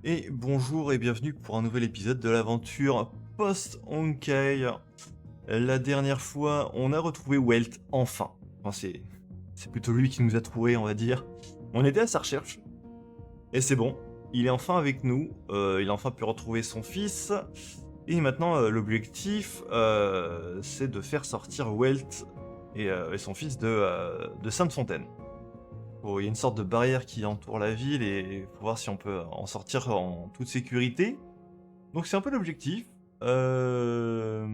Et bonjour et bienvenue pour un nouvel épisode de l'aventure Post-Honkai. La dernière fois, on a retrouvé Welt, enfin. Enfin, c'est plutôt lui qui nous a trouvé, on va dire. On était à sa recherche, et c'est bon. Il est enfin avec nous, il a enfin pu retrouver son fils. Et maintenant, l'objectif, c'est de faire sortir Welt et son fils de Sainte-Fontaine. Il y a une sorte de barrière qui entoure la ville et il faut voir si on peut en sortir en toute sécurité. Donc c'est un peu l'objectif. Euh,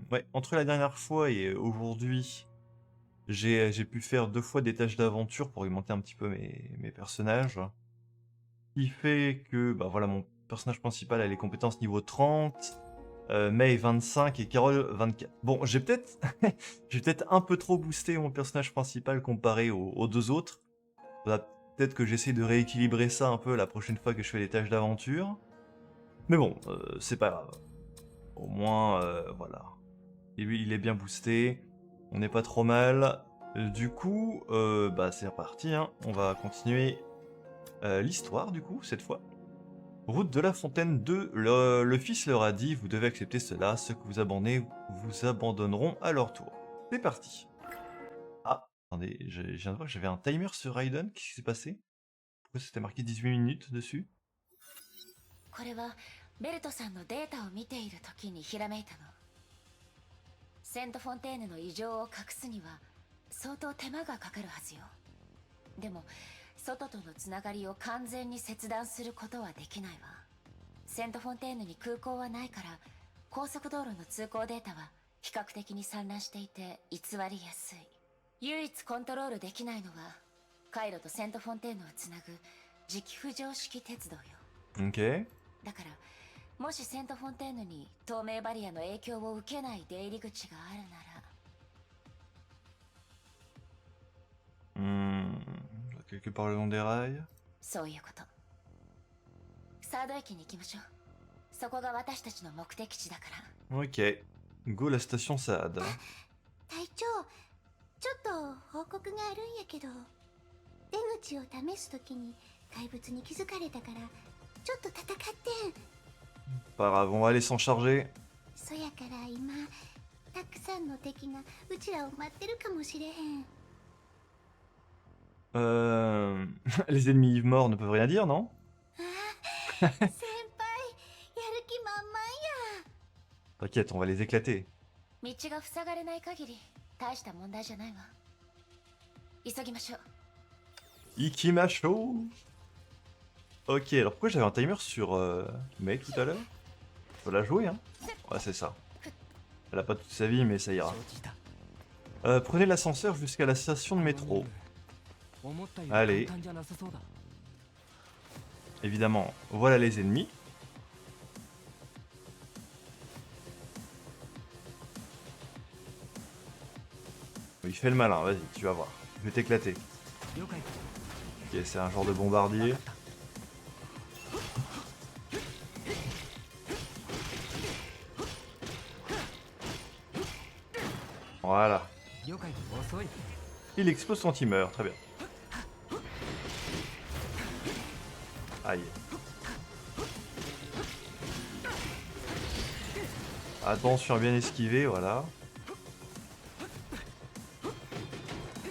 Ouais, entre la dernière fois et aujourd'hui, j'ai pu faire 2 fois des tâches d'aventure pour augmenter un petit peu mes personnages. Ce qui fait que bah voilà, mon personnage principal a les compétences niveau 30, May 25 et Carole 24. Bon, j'ai peut-être un peu trop boosté mon personnage principal comparé aux deux autres. Faudra peut-être que j'essaie de rééquilibrer ça un peu la prochaine fois que je fais les tâches d'aventure. Mais bon, c'est pas grave. Au moins, voilà. Et lui, il est bien boosté. On n'est pas trop mal. Du coup, bah c'est reparti. Hein. On va continuer l'histoire, du coup, cette fois. Route de la Fontaine 2. Le fils leur a dit, vous devez accepter cela. Ceux que vous abandonnez vous abandonneront à leur tour. C'est parti. Ah, attendez, je viens de voir que j'avais un timer sur Raiden. Qu'est-ce qui s'est passé? Pourquoi c'était marqué 18 minutes dessus? これはベルトさんのデータを見ている時にひらめいたの。セントフォンテーヌの異常を隠すには相当手間がかかるはずよ。でも外とのつながりを完全に切断することはできないわ。セントフォンテーヌに空港はないから高速道路の通行データは比較的に散乱していて偽りやすい。唯一コントロールできないのはカイロとセントフォンテーヌをつなぐ磁気浮上式鉄道よ。 Ok. だからもしセントフォンテーヌに透明バリアの影響を受けない出入り口があるなら。 Quelque part le long des rails. そういうこと。サード駅に行きましょう。そこが私たちの目的地だから。 Ok. Go la station Saad. 隊長、ちょっと報告があるんやけど、出口を試すときに怪物に気づかれたからちょっと戦ってん。 Pas grave, on va aller s'en charger. そやから今たくさんの敵がうちらを待ってるかもしれへん。 Les ennemis morts ne peuvent rien dire, non? 先輩、やる気満々や。 T'inquiète, on va les éclater. 道が塞がれない限り大した問題じゃないわ。急ぎましょう。 Ikimasho. Ok, alors pourquoi j'avais un timer sur Mei tout à l'heure? Faut la jouer, hein? Ouais, c'est ça. Elle a pas toute sa vie, mais ça ira. Prenez l'ascenseur jusqu'à la station de métro. Allez. Évidemment, voilà les ennemis. Il fait le malin, vas-y, tu vas voir. Je vais t'éclater. Ok, c'est un genre de bombardier. Voilà. Il explose quand il meurt, très bien. Aïe. Attention à bien esquiver, voilà.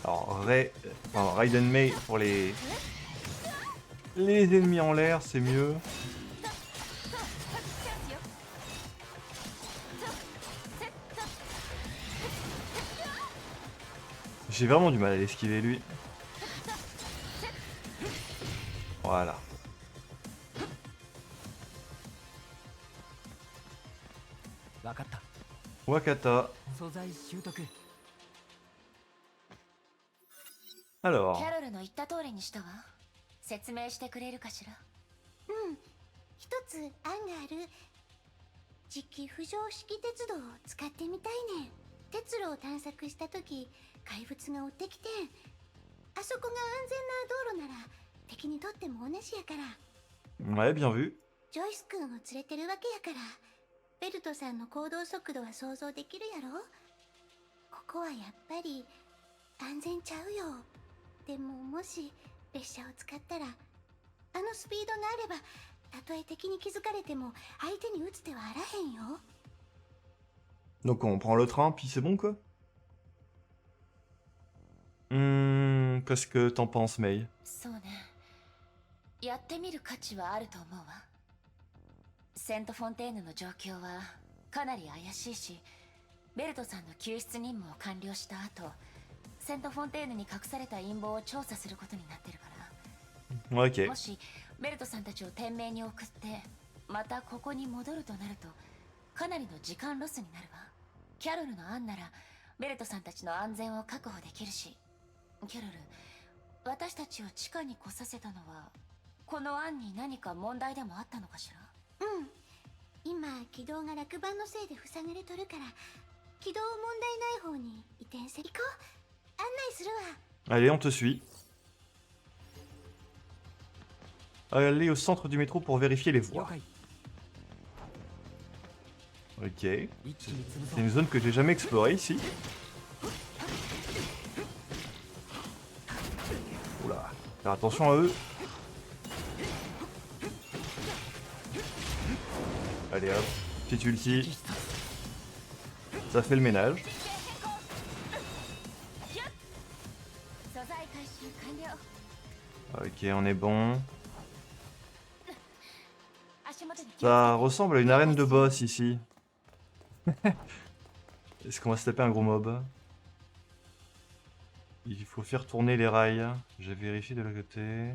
Alors, Raiden Mei pour les ennemis en l'air, c'est mieux. J'ai vraiment du mal à l'esquiver, lui. Voilà. Wakata. Alors. キャロルの言った通りにしたわ。説明してくれるかしら。うん、一つ案がある。磁気浮上式鉄道を使ってみたいねん。鉄路を探索した時怪物が追ってきてん。あそこが安全な道路なら敵にとっても同じやから。 Ouais, bien vu. ジョイス君を連れてるわけやからベルトさんの行動速度は想像できるやろ。ここはやっぱり安全ちゃうよ。でももし列車を使ったらあのスピードがあればたとえ敵に気づかれても相手に撃つ手はあらへんよ。 Donc on prend le train, puis c'est bon quoi. Qu'est-ce que t'en penses, Mei? そうね。やってみる価値はあると思うわ。セント・フォンテーヌの状況はかなり怪しいし、ベルトさんの救出任務を完了した後、セント・フォンテーヌに隠された陰謀を調査することになってるから、 Ok. もしベルトさんたちを天命に送ってまたここに戻るとなると、かなりの時間ロスになるわ。キャロルの案ならベルトさんたちの安全を確保できるし、キャロル、私たちを地下に来させたのはこの案に何か問題でもあったのかしら。うん、今軌道が落盤のせいで塞がれとるから、軌道問題ない方に移転せ。行こう、案内するわ。 Allez, on te suit. Allez au centre du métro pour vérifier les 了 voies. 解。 Ok. 一気に潰そ C'est う。 une zone que j'ai jamais explorée ici. Oula. Faire attention à eux. Allez hop. Petite ulti. Ça fait le ménage. 素材回収完了。 Ok, on est bon. 足元に気をつけて。 Ça ressemble à une arène de boss ici. Est-ce qu'on va se taper un gros mob? Il faut faire tourner les rails. J'ai vérifié de l'autre côté.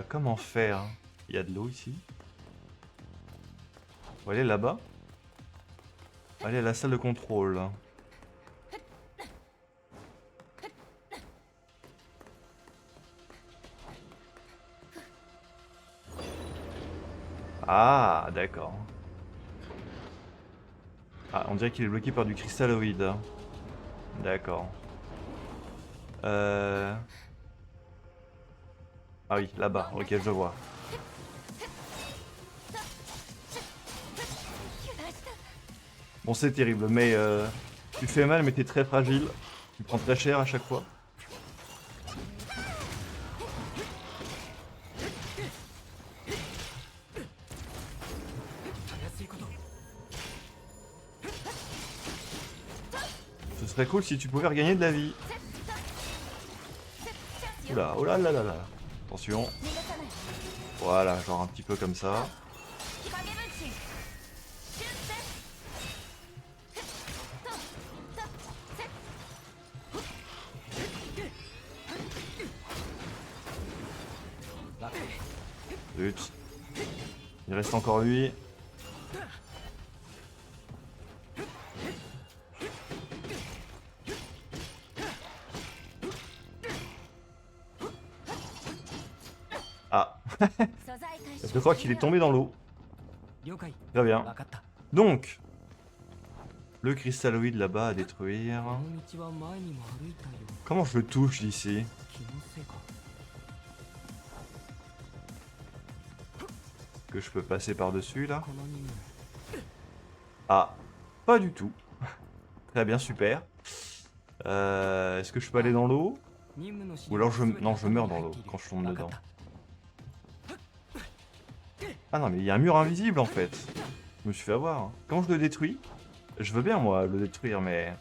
Comment faire? Il y a de l'eau ici. On va aller là-bas. Aller à la salle de contrôle. Ah, d'accord. Ah, on dirait qu'il est bloqué par du cristalloïde. D'accord. Ah oui, là-bas. Ok, je vois. Bon, c'est terrible, mais tu fais mal, mais t'es très fragile. Tu prends très cher à chaque fois. Ce serait cool si tu pouvais regagner de la vie. Oula, oh là là là là. Attention. 逃がさない。 Voilà, genre un petit peu comme ça. 影分身。シュッセッ。 わかる。 Zut. Il reste encore lui. Ah, 素材回収。 je crois qu'il est tombé dans l'eau. 了解。 Très bien. わかった。 Donc, le cristalloïde là-bas à détruire. この道は前にも歩いたよ。 Comment je le touche d'ici? 気のせいか。 Que je peux passer par-dessus là? この任務。 Ah, pas du tout. Très bien, super. Est-ce que je peux aller dans l'eau? 任務の資 Ou 料 alors は je... 全て Non, je 頭に meurs dans 入 l'eau っている quand je tombe わかっ dedans. た。 Ah non, mais il y a un mur invisible en fait. Je me suis fait avoir. Comment je le détruis? Je veux bien moi le détruire, mais...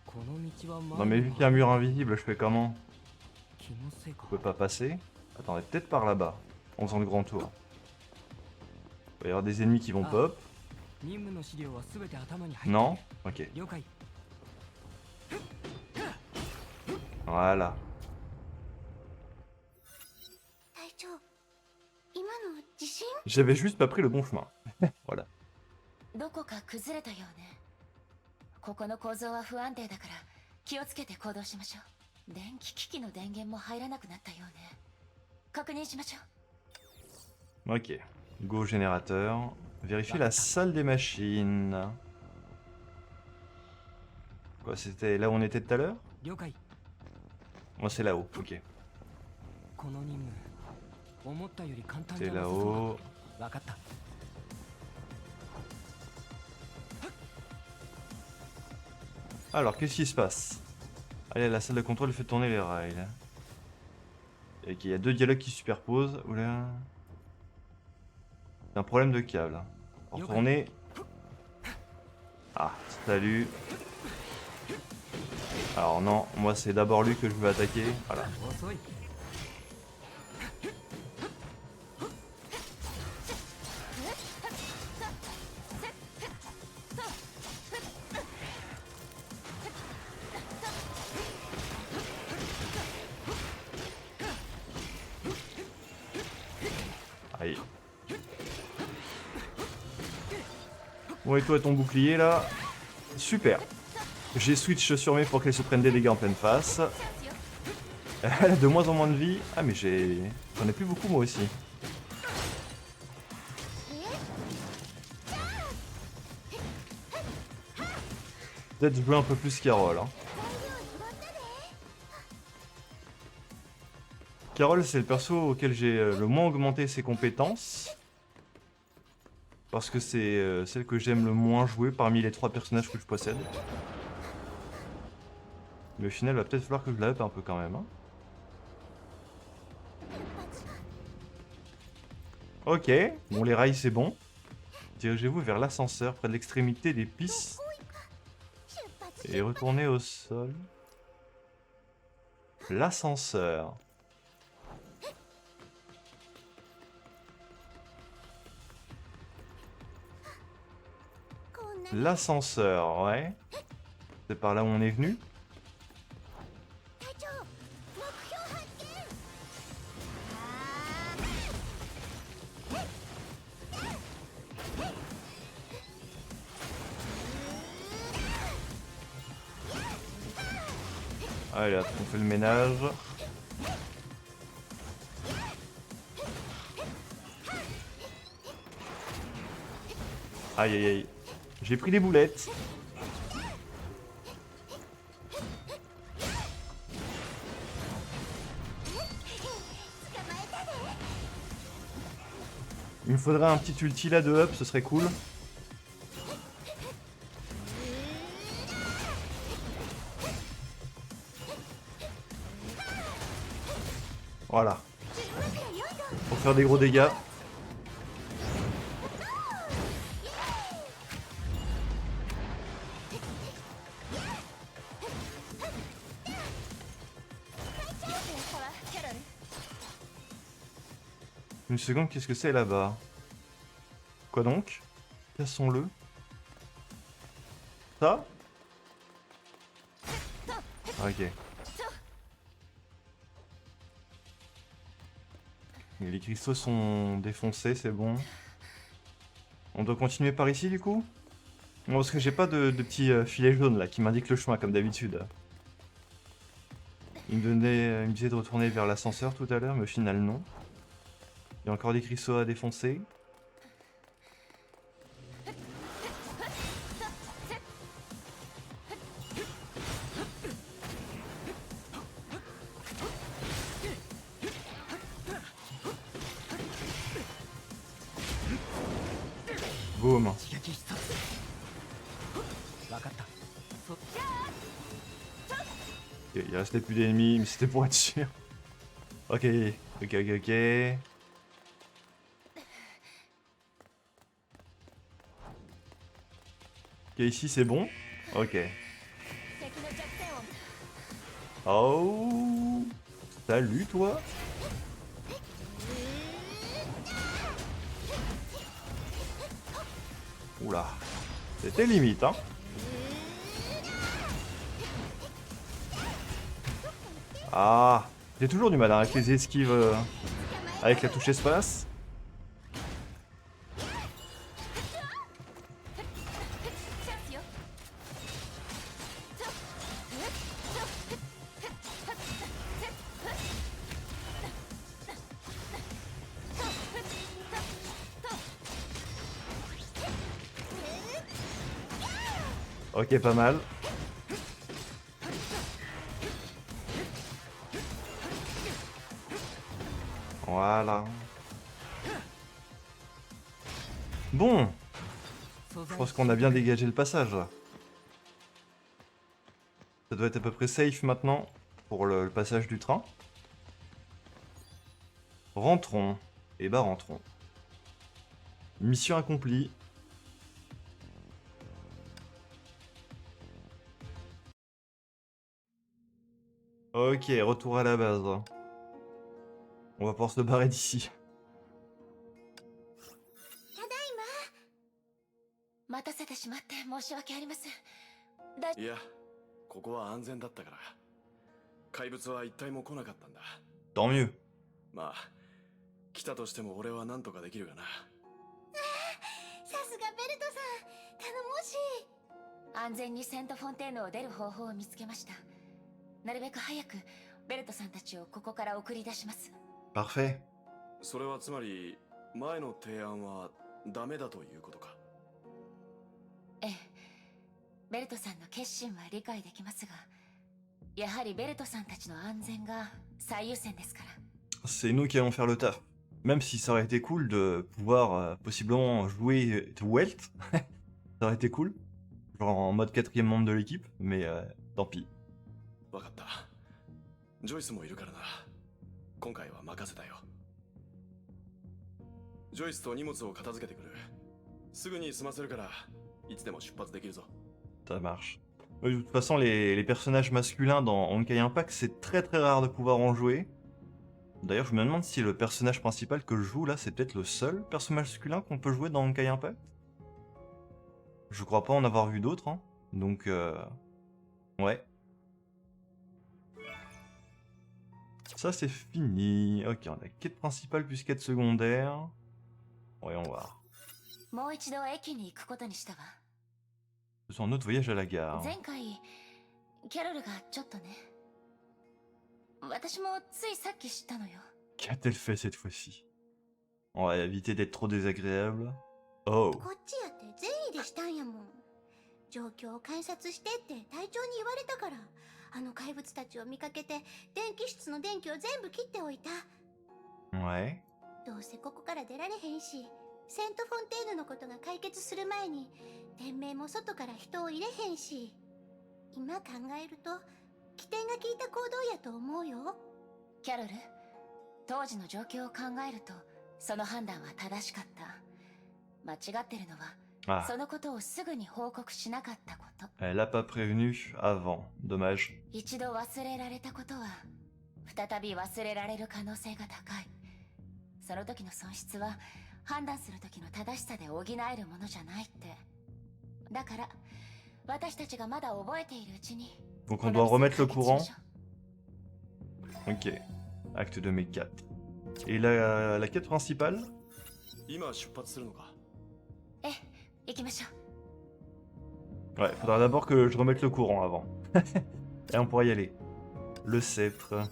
この道は Non 前 mais に vu も qu'il y a un mur invisible, je fais comment? 気のせいか Je peux pas passer? Attendez, peut-être par là-bas. En faisant le grand tour. Il va y avoir des ennemis qui vont Ah. pop. 任務の資料は全て頭に入っている Non? Ok. 了解。 Voilà. 隊長、今の地震？ J'avais juste pas pris le bon chemin. Voilà. どこか崩れたようね。ここの構造は不安定だから気をつけて行動しましょう。電気機器の電源も入らなくなったようね。確認しましょう。 Ok. Go au générateur. Vérifier la salle des machines. Quoi, c'était là où on était tout à l'heure? 了解。 Moi, c'est là-haut. Ok. この任務思ったより簡単じ C'est ゃなさそう là-haut. だ。わかった。 Alors, qu'est-ce qui se passe? Allez, la salle de contrôle fait tourner les rails. Et il y a deux dialogues qui se superposent. Oula. C'est un problème de câble. Pour tourner. Ah, salut. Alors non, moi c'est d'abord lui que je veux attaquer. Voilà. 遅い Aïe. Bon, et toi, ton bouclier là? Super. J'ai switch sur mes pour qu'elle se prenne des dégâts en pleine face. Elle a de moins en moins de vie. Ah, mais j'en ai plus beaucoup moi aussi. Peut-être jouer un peu plus Carole. Hein. Carole, c'est le perso auquel j'ai le moins augmenté ses compétences. Parce que c'est celle que j'aime le moins jouer parmi les 3 personnages que je possède. Mais au final, il va peut-être falloir que je la up un peu quand même. Hein. Ok, bon les rails c'est bon. Dirigez-vous vers l'ascenseur près de l'extrémité des pistes. Et retournez au sol. L'ascenseur. L'ascenseur, ouais. C'est par là où on est venu. Allez, hop, on fait le ménage. Aïe aïe aïe. J'ai pris des boulettes. Il me faudrait un petit ulti là de up, ce serait cool. Voilà. Pour faire des gros dégâts. Une seconde, qu'est-ce que c'est là-bas? Quoi donc? Cassons-le. Ça? Ok. Et les cristaux sont défoncés, c'est bon. On doit continuer par ici du coup? Non, parce que j'ai pas de petit filet jaune là qui m'indique le chemin comme d'habitude. Il me disait de retourner vers l'ascenseur tout à l'heure, mais au final non. Il y a encore des cristaux à défoncer. Boum. 刺激一つ分かった Ok, il restait plus d'ennemis, mais c'était pour être sûr. Ok, ok, ok, ok. Ok, ici c'est bon. Ok. Oh. Salut toi. Oula. C'était limite, hein. Ah. J'ai toujours du mal hein, avec les esquives avec la touche espace. Ok, pas mal. Voilà. Bon, je pense qu'on a bien dégagé le passage là. Ça doit être à peu près safe maintenant pour le passage du train. Rentrons. Et bah rentrons. Mission accomplie. Ok, retour à la base. On va pouvoir se barrer d'ici. 待たせてしまって申し訳ありません。いや、ここは安全だったから。怪物は一体も来なかったんだ。 Tant mieux. まあ、来たとしても俺は何とかできるがな。さすがベルトさん、頼もしい。安全にセントフォンテーヌを出る方法を見つけました。なるべく早くベルトさんたちをここから送り出します。 Parfait. それはつまり、前の提案はダメだということか。ええ、ベルトさんの決心は理解できますが、やはりベルトさんたちの安全が最優先ですから。 C'est nous qui allons faire le taf. Même si ça aurait été cool de pouvoir possiblement jouer Welt. Ça aurait été cool. Genre en mode 4ème membre de l'équipe. Mais tant pis. わかった。ジョイスもいるからな。今回は任せたよ。ジョイスと荷物を片付けてくる。すぐに済ませるから、いつでも出発できるぞ。 Ça marche. De toute façon, les personnages masculins dans Honkai Impact, c'est très très rare de pouvoir en jouer. D'ailleurs, je me demande si le personnage principal que je joue là, c'est peut-être le seul personnage masculin qu'on peut jouer dans Honkai Impact. Je crois pas en avoir vu d'autres, hein. Donc, ouais. Ça, c'est fini. Ok, on a quête principale plus quête secondaire. Voyons voir. もう一度駅に行くことにしたわ。 C'est un autre voyage à la gare. 前回キャロルがちょっとね、私もついさっき知ったのよ。 Qu'a-t-elle fait cette fois-ci? On va éviter d'être trop désagréable. Oh. こっちやって善意でしたんやもん。状況を観察してって隊長に言われたから、あの怪物たちを見かけて電気室の電気を全部切っておいた。 Ouais. どうせここから出られへんし、セントフォンテーヌのことが解決する前に天命も外から人を入れへんし、今考えると起点が効いた行動やと思うよ。キャロル、当時の状況を考えるとその判断は正しかった。間違ってるのは、 Ah. そのことをすぐに報告しなかったこと。 Elle a pas prévenu avant. Dommage. 一度忘れられたことは再び忘れられる可能性が高い。その時の損失は判断する時の正しさで補えるものじゃないって。だから私たちがまだ覚えているうちに。 Donc on doit remettre le courant. Ok. Acte 2 mais 4. Et la quête principale? 今出発するのか。ええ、行きましょう。 Ouais, faudra d'abord que je remette le courant avant. Et on pourra y aller. Le sceptre.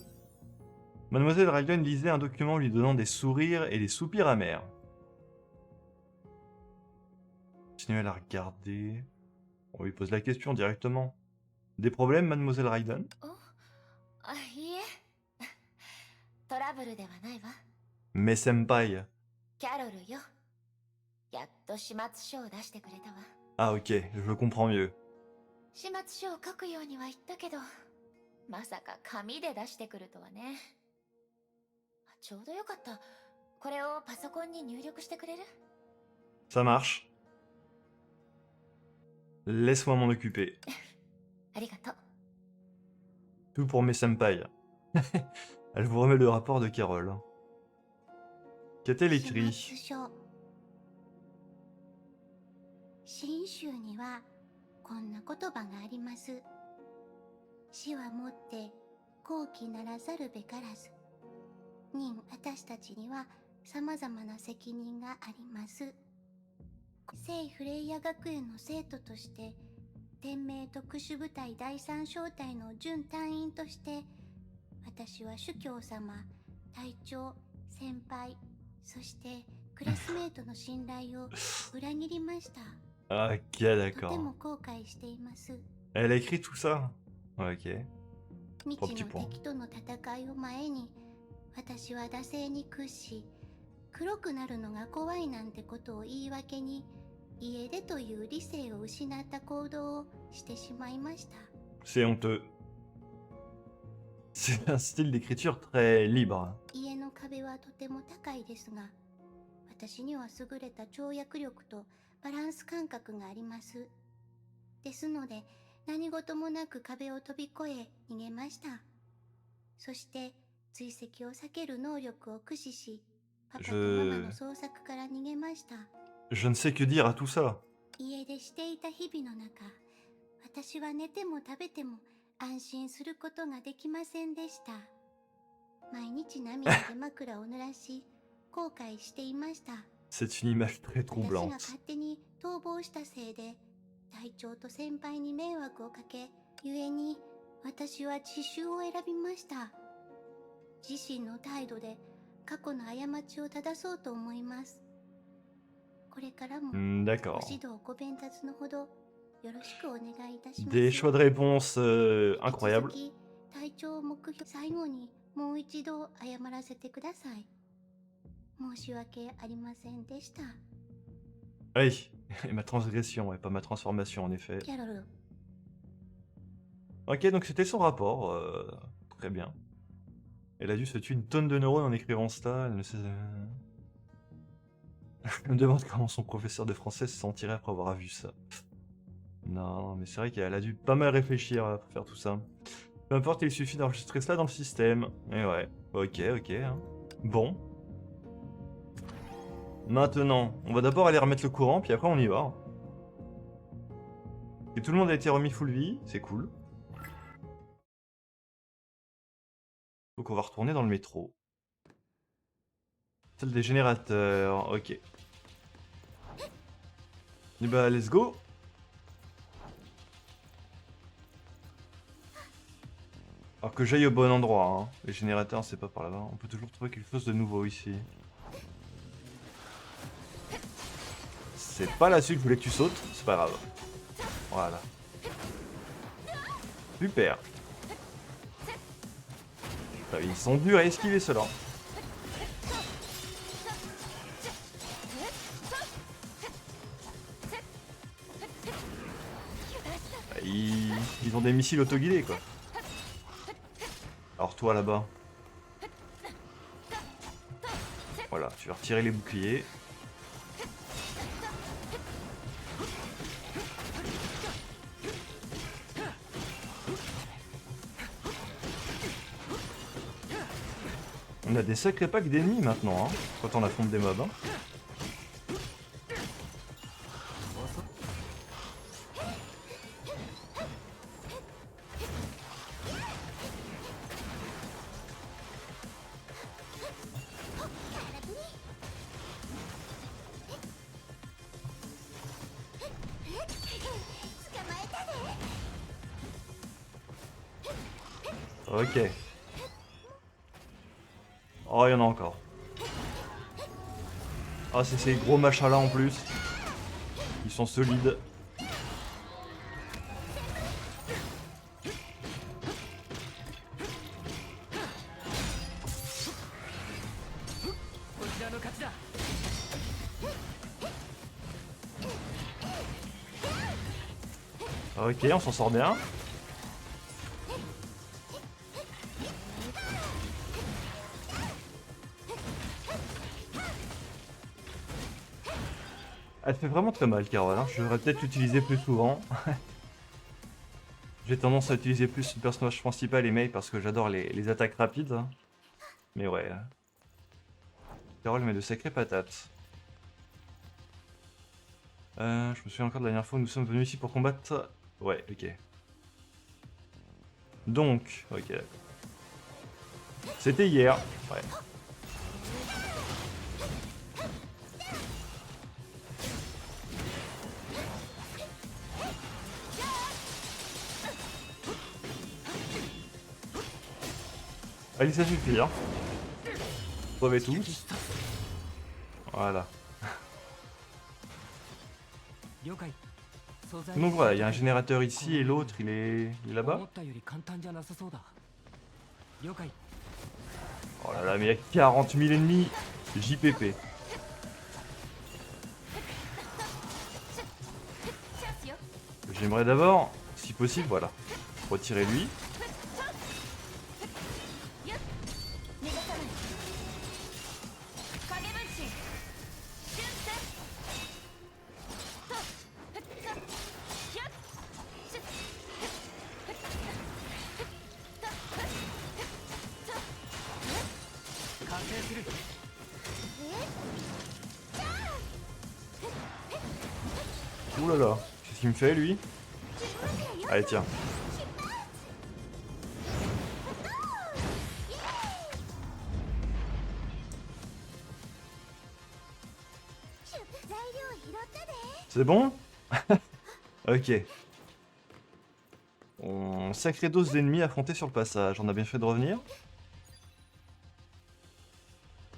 Mademoiselle Raiden lisait un document lui donnant des sourires et des soupirs amers. Continuez à la regarder. On lui pose la question directement. Des problèmes, Mademoiselle Raiden? お、あ、いいえ。トラブルではないわ。 Mais senpai. キャロルよ。やっと始末書を出してくれたわ。 Ah ok, je comprends mieux. 始末書を書くようには言ったけど、まさか紙で出してくるとはね。ちょうどよかった。これをパソコンに入力してくれる？ Ça marche. Laisse-moi m'en occuper. ありがとう。 Tout pour mes senpai. Elle vous remet le rapport de Carole. Qu'a-t-elle 始 écrit? 末書。新州にはこんな言葉があります。死はもって好奇ならざるべからず。私たちには様々な責任があります。聖フレイヤ学園の生徒として、天命特殊部隊第三小隊の準隊員として、私は主教様、隊長、先輩、そしてクラスメートの信頼を裏切りました。 Ok, とて d'accord. も後悔しています。 Elle a écrit tout ça? Ok. 未知 petit の point. 敵との戦いを前に、私は惰性に屈し、黒くなるのが怖いなんてことを言い訳に、家出という理性を失った行動をしてしまいました。 C'est honteux. C'est un style d'écriture très libre. 家の壁はとても高いですが、私には優れた跳躍力とバランス感覚があります。ですので、何事もなく壁を飛び越え逃げました。そして追跡を避ける能力を駆使し、パパとママの捜索から逃げました。Je ne sais que dire à tout ça. 家出していた日々の中、私は寝ても食べても安心することができませんでした。毎日涙で枕を濡らし、後悔していました。C'est une image très 私が troublante. 勝手に逃亡したせいで、隊長と先輩に迷惑をかけ、故に私は自首を選びました。自身の態度で過去の過ちを正そうと思います。これからも D'accord. ご指導ご鞭達のほどよろしくお願いいたします。 Des choix de réponse 引き incroyables. 続き隊長目標最後にもう一度謝らせてください。申し訳ありませんでした。 Oui, et ma transgression, ouais, pas ma transformation en effet. キャロル、 Ok, donc c'était son rapport. Très bien. Elle a dû se tuer une tonne de neurones en écrivant ça. Elle ne sait... Je me demande comment son professeur de français se sentirait après avoir vu ça. Non, mais c'est vrai qu'elle a dû pas mal réfléchir pour faire tout ça. Peu importe, il suffit d'enregistrer cela dans le système. Et ouais, ok, hein. Bon. Maintenant, on va d'abord aller remettre le courant, puis après on y va. Et tout le monde a été remis full vie, c'est cool. Donc on va retourner dans le métro. Salle des générateurs, ok. Et bah let's go. Alors que j'aille au bon endroit, hein. Les générateurs c'est pas par là-bas. On peut toujours trouver quelque chose de nouveau ici. C'est pas là-dessus que je voulais que tu sautes, c'est pas grave. Voilà. Super. Ils sont durs à esquiver ceux-là. Ils ont des missiles autoguidés quoi. Alors toi là-bas. Voilà, tu vas retirer les boucliers. On a des sacrés packs d'ennemis maintenant, hein, quand on affronte des mobs. Hein. Ok. Oh, il y en a encore. Ah, c'est ces gros machins là en plus. Ils sont solides. Ok, on s'en sort bien. Elle fait vraiment très mal, Carole. Hein. Je devrais peut-être l'utiliser plus souvent. J'ai tendance à utiliser plus le personnage principal et Mei parce que j'adore les attaques rapides. Mais ouais. Carole met de sacrées patates. Je me souviens encore de la dernière fois où nous sommes venus ici pour combattre. Ouais, ok. Donc, ok, d'accord. C'était hier. Ouais. Allez, ça suffit, hein. Crevez tous. Voilà. Donc voilà, il y a un générateur ici et l'autre il est là-bas. Oh là là, mais il y a 40 000 ennemis. JPP. J'aimerais d'abord, si possible, voilà, retirer lui. Ouh là là, qu'est-ce qu'il me fait lui? Allez tiens. C'est bon? Ok. Sacrée dose d'ennemis affrontés sur le passage. On a bien fait de revenir.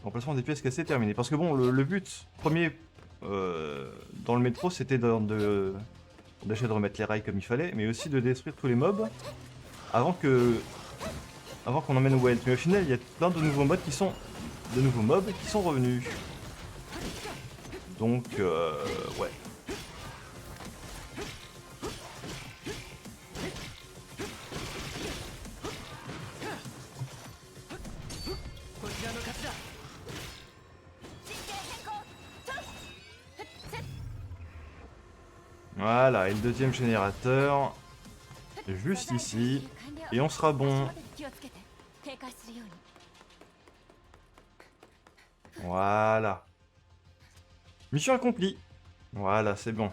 Remplacement des pièces cassées terminé. Parce que bon, le but premier dans le métro, c'était d'essayer de remettre les rails comme il fallait, mais aussi de détruire tous les mobs avant qu'on emmène Welt. Mais au final, il y a plein de nouveaux mobs qui sont revenus. Donc, ouais. Voilà, et le deuxième générateur, juste ici, et on sera bon. Voilà. Mission accomplie. Voilà, c'est bon.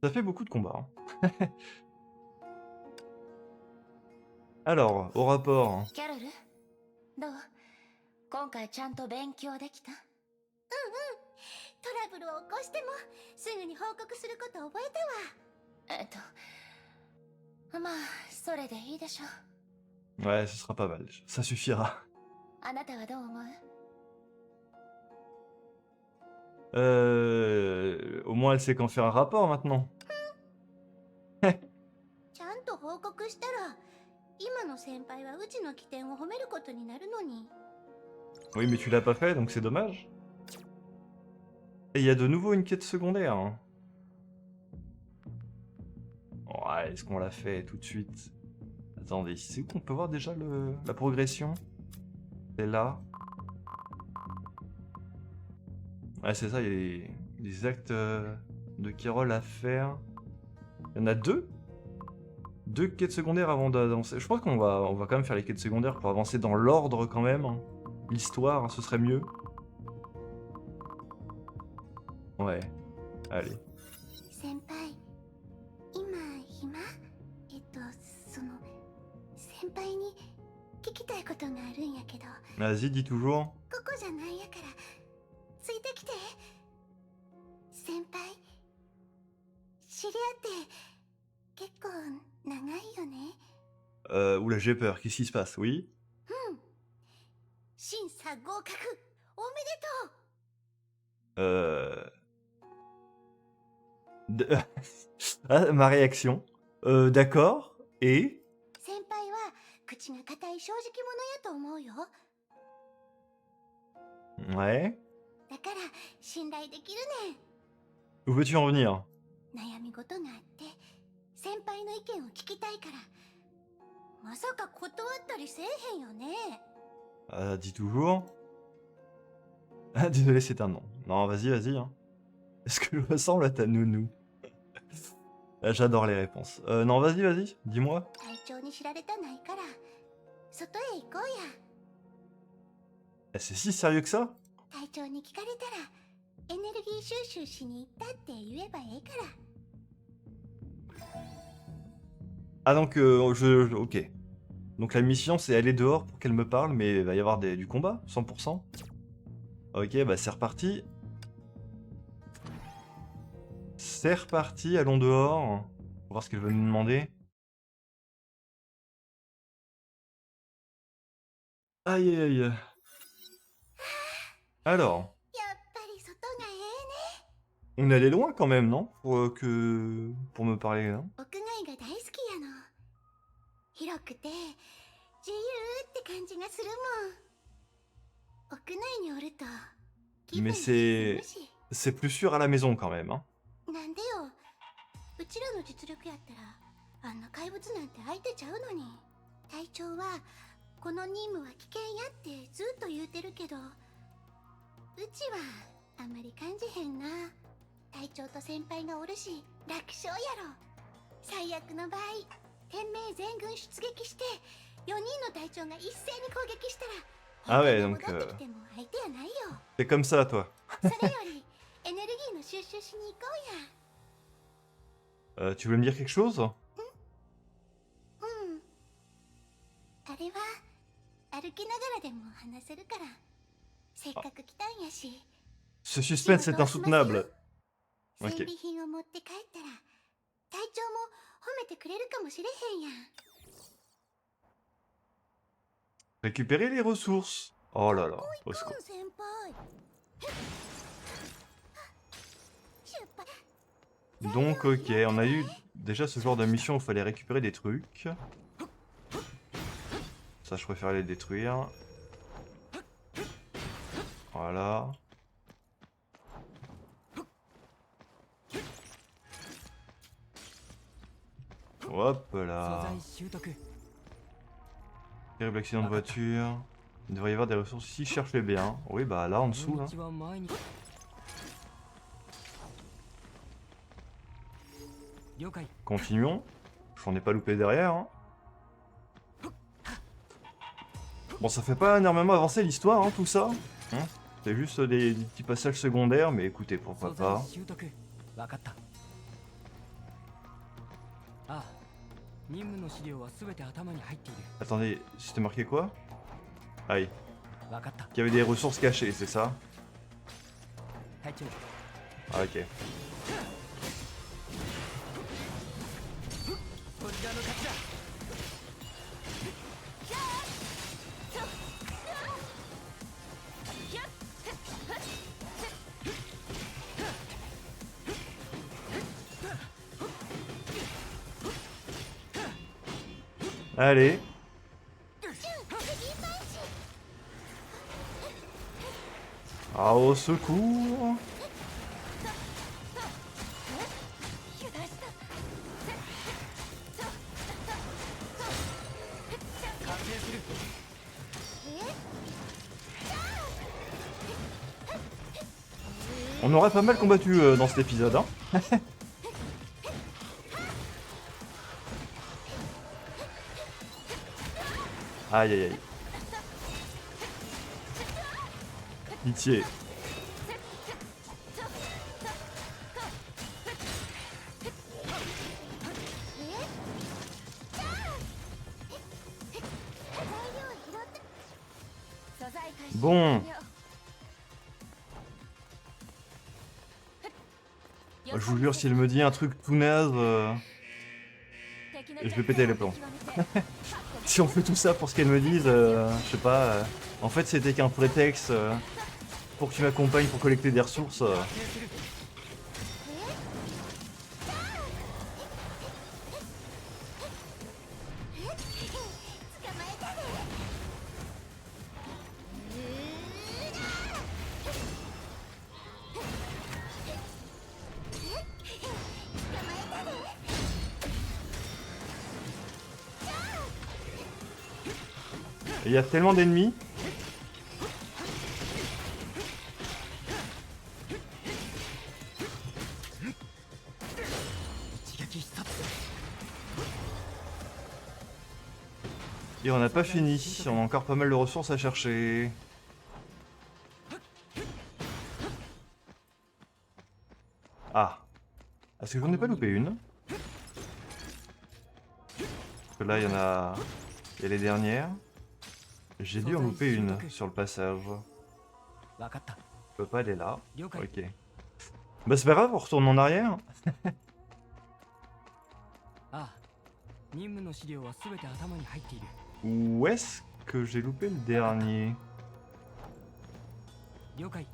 Ça fait beaucoup de combats. Hein. Alors, au rapport. Hein. キャロルどう今回ちゃんと勉強できた？トラブルを起こしてもすぐに報告すること覚えたわ。まあそれでいいでしょう。 Ouais, ce sera pas mal. Ça suffira. あなたはどう思う？ Au moins, elle sait qu'en faire un rapport maintenant. ちゃんと報告したら今の先輩はうちの起点を褒めることになるのに。 Oui, mais tu l'as pas fait, donc c'est dommage. Et il y a de nouveau une quête secondaire. Hein. Ouais, est-ce qu'on l'a fait tout de suite? Attendez, c'est où qu'on peut voir déjà la progression? C'est là. Ouais, c'est ça, il y a des actes de Carole à faire. Il y en a deux? Deux quêtes secondaires avant d'avancer. Je pense qu'on va quand même faire les quêtes secondaires pour avancer dans l'ordre quand même. Hein. L'histoire, hein, ce serait mieux. Ouais, allez. 先輩、今暇？その先輩に聞きたいことがあるんやけど、 Vas-y, dis toujours. ここじゃないやからついてきて。先輩、知り合って結構長いよね。Oula, j'ai peur. Qu'est-ce qui se passe? Oui? 審査合格おめでとう。 Ah, ma réaction. D'accord. Et? 先輩は口が固い正直者やと思うよ。 Ouais. だから信頼できるねん。 Où veux-tu en venir? 悩み事があって先輩の意見を聞きたいから。まさか断ったりせえへんよね。 Dis toujours. Ah, désolé, c'est un nom. Non, vas-y, vas-y. Hein. Est-ce que je ressemble à ta nounou? J'adore les réponses. Non, vas-y, vas-y. Dis-moi. 隊長に知られたないから外へ行こうや。 C'est si sérieux que ça? 隊長に聞かれたらエネルギー収集しに行ったって言えばええから。 Ah, donc, ok. Donc la mission, c'est aller dehors pour qu'elle me parle, mais il va y avoir du combat, 100%. Ok, bah c'est reparti. C'est reparti, allons dehors. On va voir ce qu'elle veut nous demander. Aïe aïe aïe. Alors, やっぱり外がえ on est allé loin quand même, non? Pour me parler, hein? えね。屋外が大好きやの。広くて自由って感じがするもん。屋内におると気分 Mais が沈む c'est し。 c'est plus sûr à la maison quand même, hein? なんでよ。うちらの実力やったらあんな怪物なんて相手ちゃうのに。隊長はこの任務は危険やってずっと言うてるけど、うちはあんまり感じへんな。隊長と先輩がおるし楽勝やろ。最悪の場合天命全軍出撃して4人の隊長が一斉に攻撃したら Ah ouais, 本当に donc 戻ってきても相手やないよ。 t'es comme ça, toi. それよりエネルギーの収集しに行こうや。 Tu voulais me dire quelque chose? うん。あれは歩きながらでも話せるから。せっかく来たんやし。 Ce suspense est insoutenable. 戦 Ok. 利品を持って帰ったら隊長も褒めてくれるかもしれへんやん。 Récupérer les ressources. Oh là là, au コsecours. ン先輩。出発。 Donc ok, on a eu déjà ce genre de mission où il fallait récupérer des trucs. Ça, je préfère les détruire. Voilà. Hop 素 là. 材習得 Terrible accident de voiture. Il devrait y avoir des ressources ici, cherchez bien. Oui, bah là en こ dessous, の là. 道は前に了解 Continuons. J'en ai pas loupé derrière. Hein. Bon, ça fait pas énormément avancer l'histoire, hein, tout ça. Hein. C'est juste des petits passages secondaires, mais écoutez, pourquoi 素 pas. 材習得分かったああ任務の資料は全て頭に入っている Attendez, c'était marqué quoi? Aïe. 分かった Qu'il y avait des ressources cachées, c'est ça? 隊長 Ah, ok. こちらの勝ちだ Allez. Ah, au secours. 完成する On aurait pas mal combattu dans cet épisode, hein. Aïe aïe aïe. Pitié. Bon. Je vous jure, s'il me dit un truc tout naze, je vais péter les plombs. Si on fait tout ça pour ce qu'elle me dise, je sais pas. En fait, c'était qu'un prétexte pour que tu m'accompagnes pour collecter des ressources. 完成する Il y a tellement d'ennemis. Et on n'a pas fini, on a encore pas mal de ressources à chercher. Ah. Est-ce que j'en ai pas loupé une? Parce que là, il y en a... Il y a les dernières. J'ai dû en louper une sur le passage. 分かった Je peux pas aller là. 了解 Ok. Bah c'est pas grave, on retourne en arrière. ああ任務の資料は全て頭に入っている Où est-ce que j'ai loupé le dernier? 了解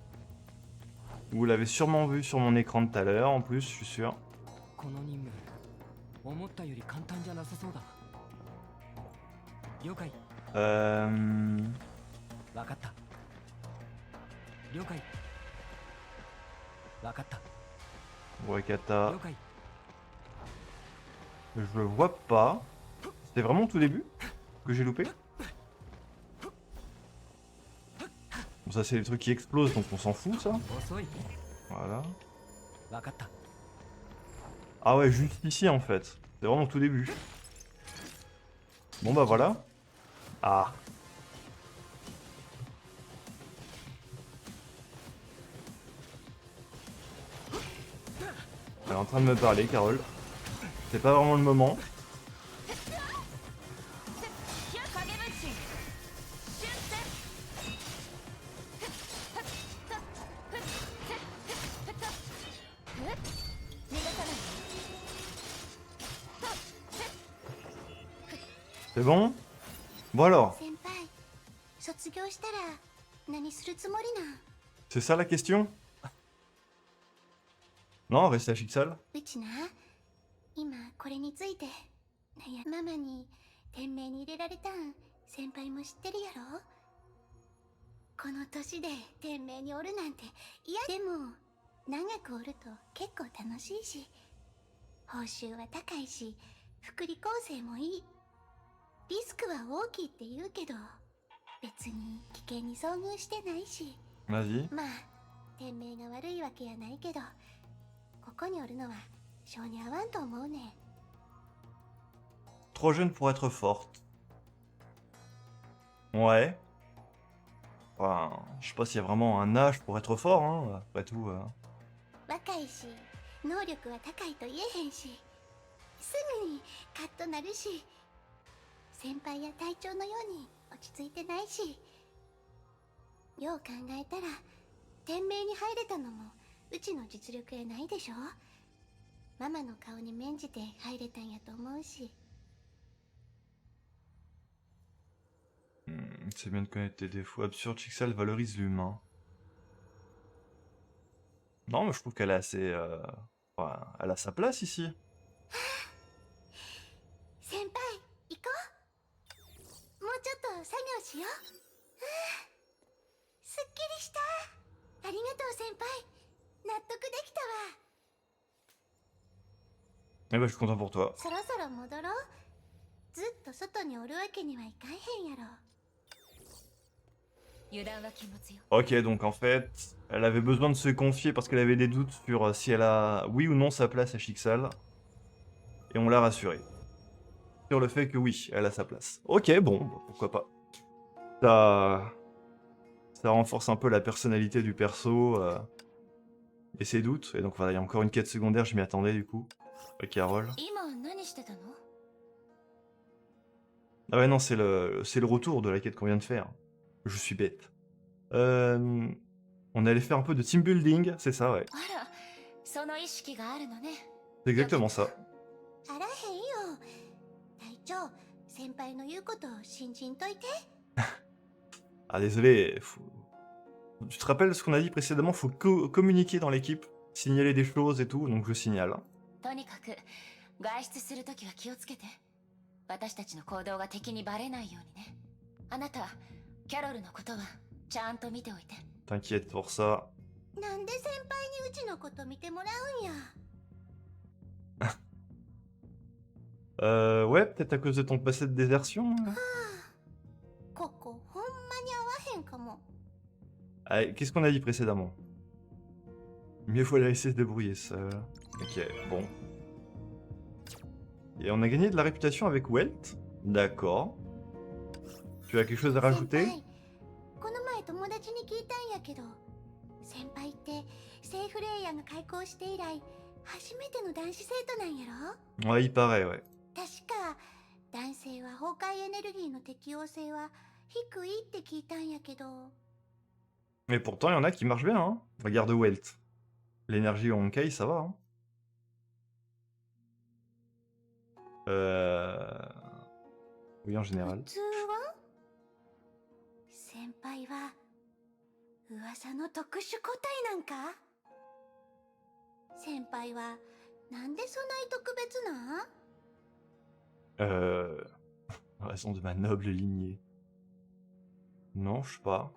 Vous l'avez sûrement vu sur mon écran tout à l'heure, en plus, je suis sûr. この任務思ったより簡単じゃなさそうだ了解 Euh... 分かった了解分かった Wakata, 了解 je le vois pas. C'était vraiment au tout début que j'ai loupé? Bon, ça c'est les trucs qui explosent, donc on s'en fout ça. 遅い Voilà. 分かった Ah ouais, juste ici en fait. C'est vraiment au tout début. Bon bah voilà. Ah. est en train de me parler, Carole. C'est pas vraiment le moment. C'est bon? Bon alors, 先輩卒業したら何するつもりなん？ c'est ça la question? Non, reste à Chixal. うちな、今これについてママに店名に入れられたん先輩も知ってるやろ。この年で店名におるなんて嫌。でも長くおると結構楽しいし、報酬は高いし、福利厚生もいい。リスクは大きいって言うけど、別に危険に遭遇してないし。 Vas-y. まあ店名が悪いわけやないけど、ここにおるのは性に合わんと思うねん。 Trop jeune pour être forte. Ouais. Enfin, je sais pas s'il y a vraiment un âge pour être fort, hein, après tout. 若いし能力は高いと言えへんし、すぐにカッとなるし、先輩や隊長のように落ち着いてないし。よう考えたら店名に入れたのもうちの実力やないでしょ。ママの顔に免じて入れたんやと思うし。 C'est bien de connaître tes défauts absurdes. Chixal valorise l'humain. Non, mais je trouve qu'elle est assez. Enfin, elle a sa place ici. 先輩行こう。もうちょっと作業しよう。すっきりした。ありがとう先輩、納得できたわ。 Eh ben, je suis content pour toi. そろそろ戻ろう。ずっと外におるわけにはいかんへんやろ。 油断は禁物よ。 Ok, donc en fait, elle avait besoin de se confier parce qu'elle avait des doutes sur si elle a oui ou non sa place à Chixal. Et on l'a rassurée. Sur le fait que oui, elle a sa place. Ok, bon, pourquoi pas. Ça renforce un peu la personnalité du perso et ses doutes. Et donc voilà, il y a encore une quête secondaire, je m'y attendais du coup. Avec Carole. 今何してたの？ Ah ouais, non, c'est le retour de la quête qu'on vient de faire. Je suis bête. On allait faire un peu de team building, c'est ça, ouais. あら、その意識があるのね。 C'est exactement ça. あらへんよ。隊長、先輩の言うことを信じんといて。 Ah désolé, tu te rappelles ce qu'on a dit précédemment, faut communiquer dans l'équipe, signaler des choses et tout, donc je signale. とにかく外出するときは気をつけて。私たちの行動が敵にバレないようにね。あなた、キャロルのことはちゃんと見ておいて。 T'inquiète pour ça. なんで先輩にうちのこと見てもらうんや。 Ouais, peut-être à cause de ton passé de désertion. ここほんまに合わへんかも。 Allez, qu'est-ce qu'on a dit précédemment? Mieux faut la laisser se débrouiller seule. Ok, bon. Et on a gagné de la réputation avec Welt. D'accord. Tu as quelque chose à 先 rajouter? 輩、この前友達に聞いたんやけど、先輩ってセーフレイヤーが開校して以来初めての男子生徒なんやろ。 Ouais, il paraît, ouais. 確か男性は崩壊エネルギーの適応性は低いって聞いたんやけど。 Mais pourtant, il y en a qui marchent bien, hein. Regarde Welt. L'énergie au Honkai, ça va, hein. Oui, en 普 général. 通は先輩は噂の特殊個体なんか。先輩はなんでそない特別なん？ En raison de ma noble lignée. Non, je sais pas.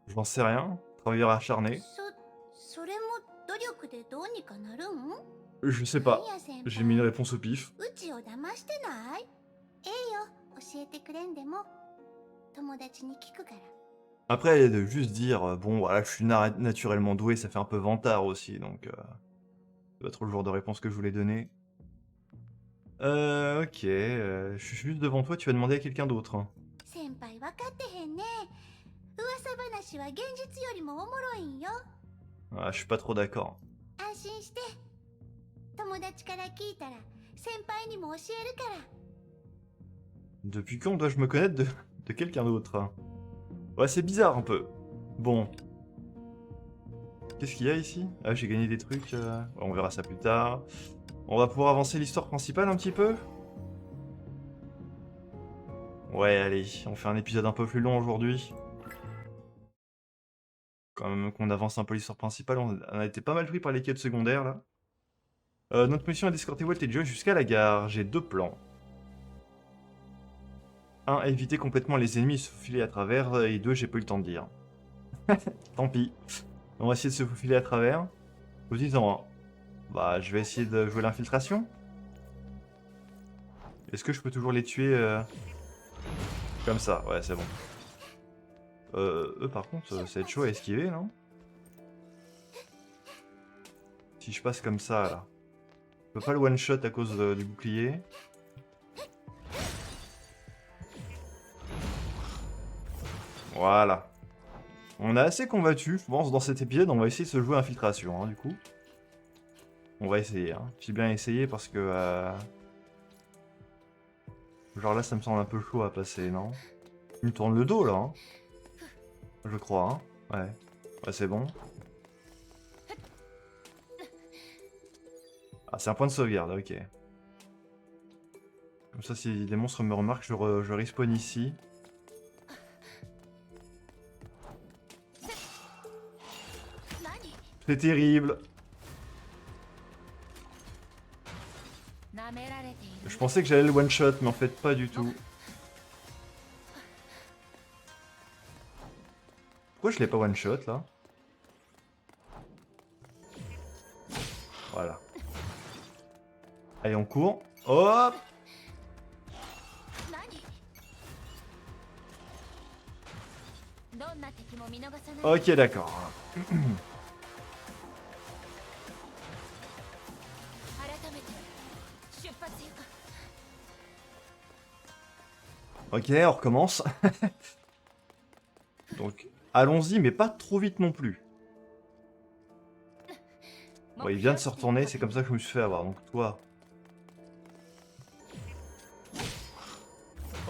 Je n'en sais rien. Travailleur acharné. それも努力でどうにかなるん？ Je sais pas. なんや先輩、 J'ai mis une réponse au pif. うちを騙してない？ええよ、教えてくれんでも友達に聞くから。 Après, de juste dire, bon, voilà, je suis naturellement doué, ça fait un peu vantard aussi, donc... ça doit être le genre de réponse que je voulais donner. Ok, je suis juste devant toi, tu vas demander à quelqu'un d'autre. 先輩分かってへんね。噂話は現実よりもおもろいんよ。 Ah, je suis pas trop d'accord. 安心して。友達から聞いたら先輩にも教えるから。 Depuis quand dois-je me connaître de quelqu'un d'autre, hein? Ouais, c'est bizarre un peu. Bon. Qu'est-ce qu'il y a ici? Ah, j'ai gagné des trucs. On verra ça plus tard. On va pouvoir avancer l'histoire principale un petit peu? Ouais, allez, on fait un épisode un peu plus long aujourd'hui. Quand même qu'on avance un peu l'histoire principale, on a été pas mal pris par les quêtes secondaires là. Notre mission est d'escorter Walt et Joe jusqu'à la gare. J'ai 2 plans. 1, éviter complètement les ennemis et se faufiler à travers. Et 2, j'ai pas eu le temps de dire. Tant pis. On va essayer de se faufiler à travers. Vous dites en bah, je vais essayer de jouer l'infiltration. Est-ce que je peux toujours les tuer comme ça? Ouais, c'est bon. Eux, par contre, ça va être chaud à esquiver, non? Si je passe comme ça, là. Je peux pas le one-shot à cause du bouclier. Voilà. On a assez combattu, je pense, dans cet épisode. On va essayer de se jouer infiltration, hein, du coup. On va essayer, hein. J'ai bien essayé parce que... Genre là, ça me semble un peu chaud à passer, non? Il me tourne le dos, là, hein. Je crois, hein. Ouais. Ouais, c'est bon. Ah, c'est un point de sauvegarde, ok. Comme ça, si les monstres me remarquent, je respawn ici. C'est terrible. Je pensais que j'allais le one-shot, mais en fait, pas du tout. Pourquoi je l'ai pas one-shot, là? Voilà. Allez, on court. Hop! Ok, d'accord. Ok, on recommence. Donc, allons-y, mais pas trop vite non plus. Bon, il vient de se retourner, c'est comme ça que je me suis fait avoir. Donc, toi...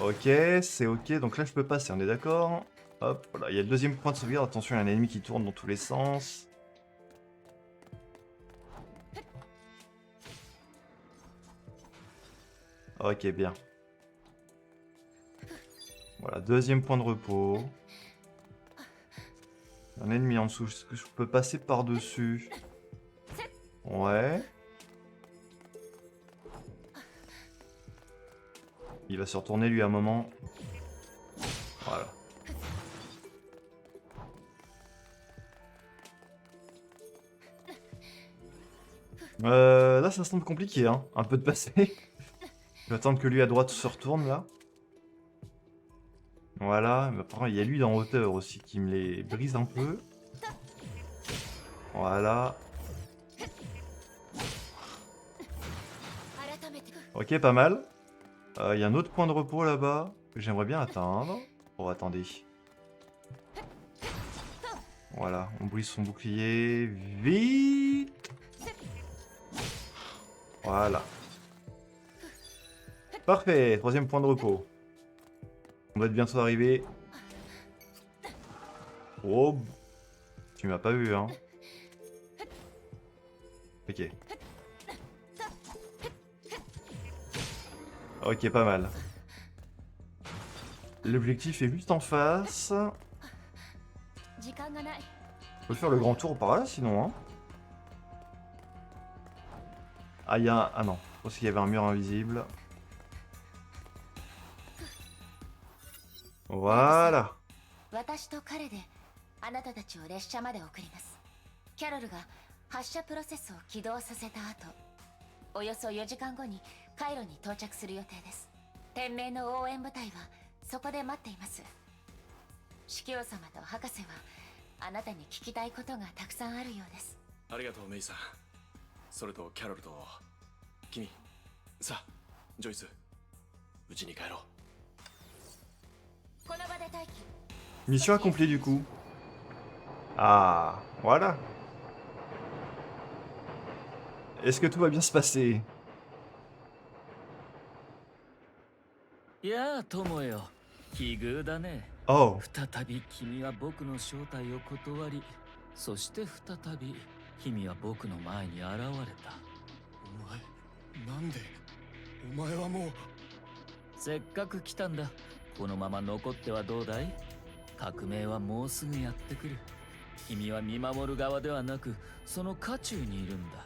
Ok, c'est ok. Donc là, je peux passer, on est d'accord? Hop, voilà. Il y a le deuxième point de sauvegarde. Attention, il y a un ennemi qui tourne dans tous les sens. Ok, bien. Voilà, deuxième point de repos. Un ennemi en dessous. Est-ce que je peux passer par-dessus? Ouais. Il va se retourner lui à un moment. Voilà. Là ça semble compliqué, hein. Un peu de passer. Je vais attendre que lui à droite se retourne là. Voilà. Mais par contre, il y a lui en hauteur aussi qui me les brise un peu. Voilà. Ok, pas mal. Il y a un autre point de repos là-bas que j'aimerais bien atteindre. Oh, attendez. Voilà, on brise son bouclier. Vite! Voilà. Parfait, troisième point de repos. On doit être bientôt arrivé. Oh, tu m'as pas vu, hein. Ok. Ok, pas mal. L'objectif est juste en face. Je peux faire le grand tour par là, sinon, hein. Ah, il y a... Ah non, je pense qu'il y avait un mur invisible. Voilà. 私と彼であなたたちを列車まで送ります。キャロルが発射プロセスを起動させた後、およそ4時間後にカイロに到着する予定です。天命の応援部隊はそこで待っています。司教様と博士はあなたに聞きたいことがたくさんあるようです。ありがとうメイさん。それとキャロルと君、さあジョイス、うちに帰ろう。 Mission accomplie du coup. Ah, voilà. Est-ce que tout va bien se passer? やあ友よ、奇遇だね。 Oh, 再び君は僕の招待を断り、そして再び君は僕の前に現れた。お前なんでお前はもうせっかく来たんだ。このまま残ってはどうだい？革命はもうすぐやってくる。君は見守る側ではなく、その渦中にいるんだ。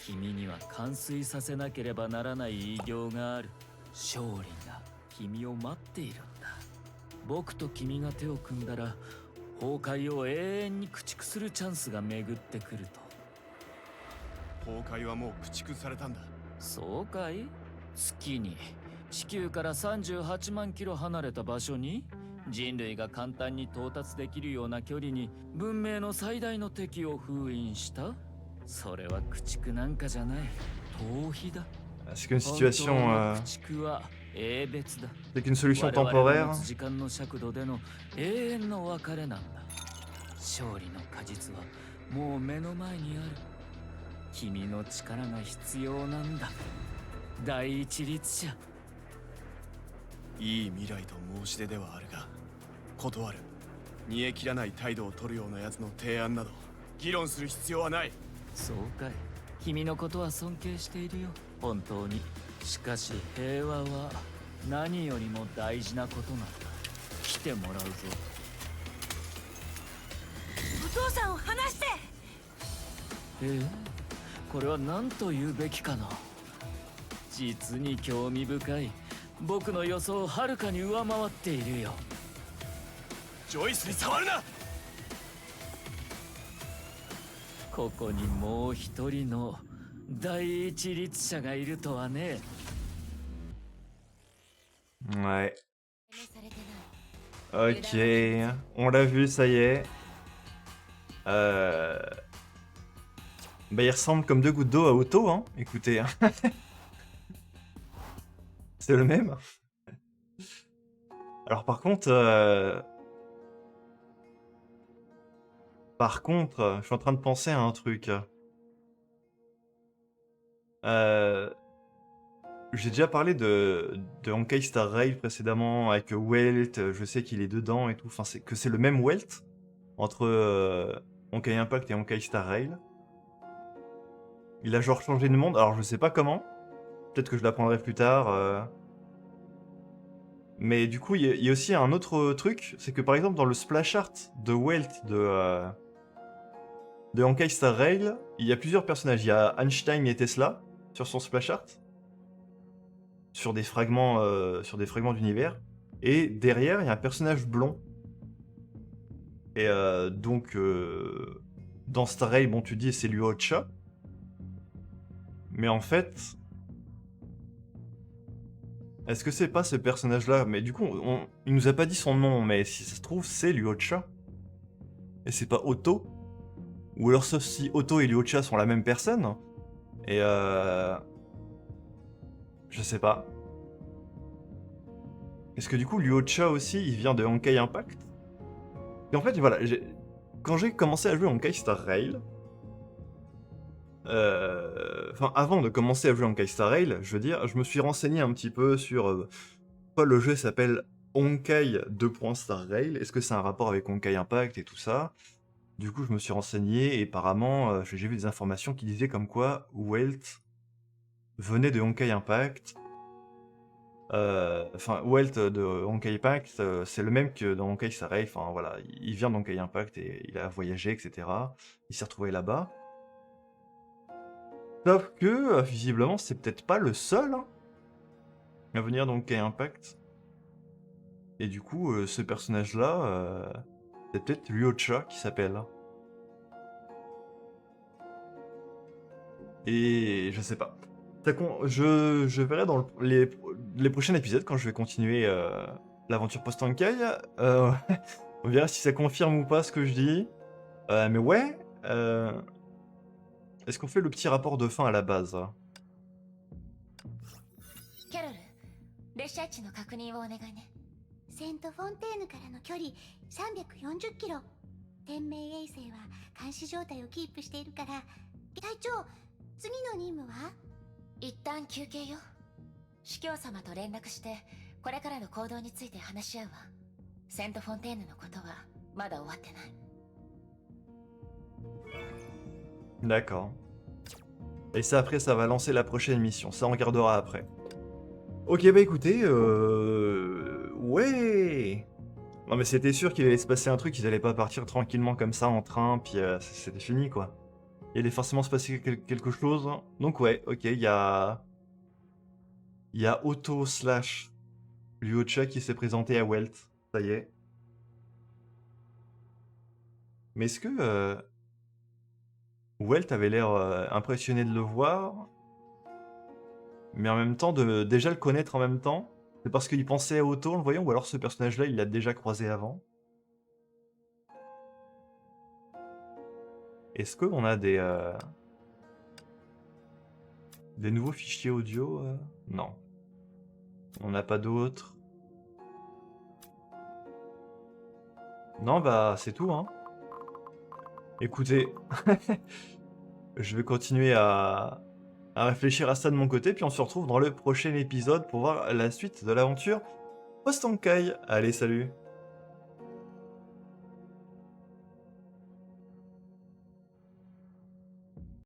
君には完遂させなければならない偉業がある。勝利が君を待っているんだ。僕と君が手を組んだら、崩壊を永遠に駆逐するチャンスが巡ってくると。崩壊はもう駆逐されたんだ。そうかい？月に地球から38万キロ離れた場所に、人類が簡単に到達できるような距離に文明の最大の敵を封印した？それは駆逐なんかじゃない、逃避だ。 est-ce qu'une situation, 駆逐は英別だ。 c'est qu'une solution 我々の temporaire? 持つ時間の尺度での永遠の別れなんだ。勝利の果実はもう目の前にある。君の力が必要なんだ、第一律者。いい未来と申し出ではあるが断る。煮え切らない態度を取るような奴の提案など議論する必要はない。そうかい。君のことは尊敬しているよ、本当に。しかし平和は何よりも大事なことなんだ。来てもらうぞ。お父さんを離して。これは何と言うべきかな。実に興味深い。僕の予想をはるかに上回っているよ。ジョイスに触るな。ここにもう一人の第一律者がいるとはね。 Ouais. されてない。 Ok, on l'a vu, ça y est. Bah, il ressemble comme deux gouttes d'eau à Otto, hein. Écoutez, hein. C'est le même. Alors par contre, je suis en train de penser à un truc. J'ai déjà parlé de Honkai Star Rail précédemment avec Welt, je sais qu'il est dedans et tout. Enfin, c'est le même Welt entre Honkai Impact et Honkai Star Rail. Il a genre changé de monde, alors je sais pas comment. Peut-être que je l'apprendrai plus tard. Mais du coup, il y a aussi un autre truc, c'est que par exemple dans le splash art de Welt de Honkai Star Rail, il y a plusieurs personnages. Il y a Einstein et Tesla sur son splash art, sur des fragments d'univers. Et derrière, il y a un personnage blond. Et donc, dans Star Rail, bon, tu dis c'est Luocha. Mais en fait, est-ce que c'est pas ce personnage-là? Mais du coup, il nous a pas dit son nom, mais si ça se trouve, c'est Luocha. Et c'est pas Otto. Ou alors sauf si Otto et Luocha sont la même personne. Et je sais pas. Est-ce que du coup, Luocha aussi, il vient de Honkai Impact? Et en fait, voilà, quand j'ai commencé à jouer Honkai Star Rail, enfin, avant de commencer à jouer Honkai Star Rail, je veux dire, je me suis renseigné un petit peu sur pourquoi le jeu s'appelle Honkai Star Rail. Est-ce que c'est un rapport avec Honkai Impact et tout ça? Du coup, je me suis renseigné et apparemment, j'ai vu des informations qui disaient comme quoi Welt venait de Honkai Impact. Enfin, Welt de Honkai Impact, c'est le même que dans Honkai Star Rail. Enfin, voilà, il vient d'Honkai Impact et il a voyagé, etc. Il s'est retrouvé là-bas. Sauf que, visiblement, c'est peut-être pas le seul hein, à venir d'Honkai Impact. Et du coup, ce personnage-là, c'est peut-être Luocha qui s'appelle. Et je sais pas. Je verrai dans les prochains épisodes quand je vais continuer l'aventure post-Honkai. On verra si ça confirme ou pas ce que je dis. Mais ouais. Est-ce qu'on fait le petit rapport de fin à la base? キャロル、列車地の確認をお願いね。セントフォンテーヌからの距離340キロ。天命衛星は監視状態をキープしているから、隊長、次の任務は？一旦休憩よ。司教様と連絡してこれからの行動について話し合うわ。セント・フォンテーヌのことはまだ終わってない。 D'accord. Et ça, après, ça va lancer la prochaine mission. Ça, on regardera après. Ok, bah écoutez, ouais. Non, mais c'était sûr qu'il allait se passer un truc, ils allaient pas partir tranquillement comme ça en train, puis c'était fini, quoi. Il allait forcément se passer quelque chose. Donc ouais, ok, il y a... Il y a Otto slash Luocha qui s'est présenté à Welt. Ça y est. Mais est-ce que... Welt avait l'air impressionné de le voir, mais en même temps de déjà le connaître en même temps. C'est parce qu'il pensait à Otto en le voyant, ou alors ce personnage-là, il l'a déjà croisé avant. Est-ce qu'on a des nouveaux fichiers audio Non. On n'a pas d'autres. Non, bah c'est tout, hein. Écoutez, je vais continuer à réfléchir à ça de mon côté, puis on se retrouve dans le prochain épisode pour voir la suite de l'aventure Post-Honkai. Allez, salut!